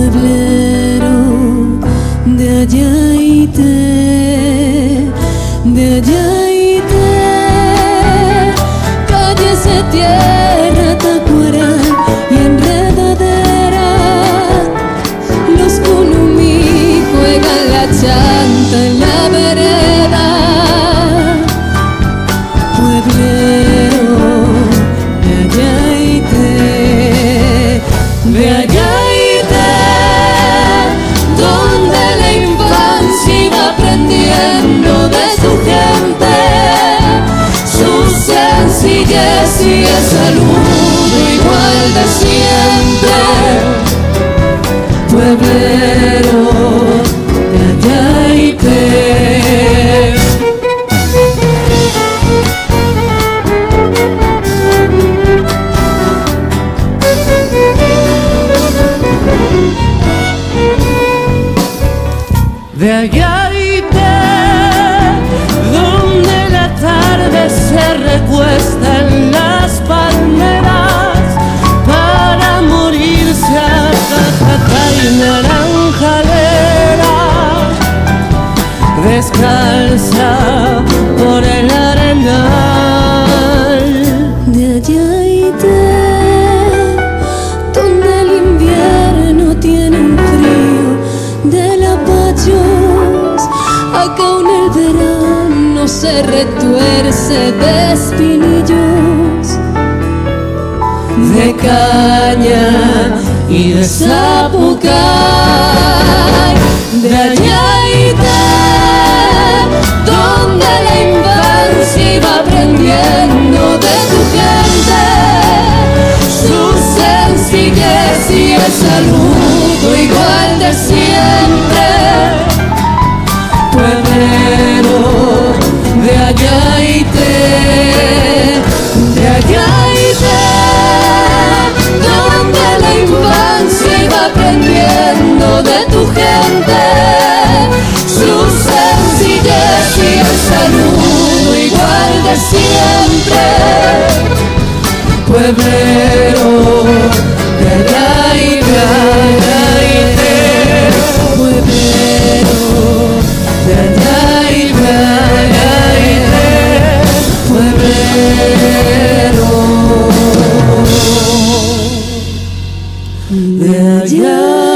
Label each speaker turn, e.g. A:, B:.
A: pueblero de Ayaité, de Ayaité, calles de tierra, tacuara y enredadera. Los kunumi juegan la chanta en la vereda. Pueblero de Ayaité, de Ayaité, donde la infancia iba aprendiendo de su gente, su sencillez y el saludo igual de siempre. Pueblero de Ayaité. De Ayaité, donde la tarde se recuesta en las palmeras para morirse a cajata y naranjalera, descalza por el arenal. De Ayaité, donde el invierno tiene un frío de lapachos, acá en el verano se retuerce de espinillos, de caña y de zapucay. De Ayaité, donde la infancia iba aprendiendo de tu gente, su sencillez y el saludo igual de siempre. Pueblero de Ayaité, de Ayaité, donde la infancia iba aprendiendo de tu gente, su sencillez y el saludo igual de siempre. Pueblero de Ayaité, pueblero de Ayaité, pueblero de Ayaité.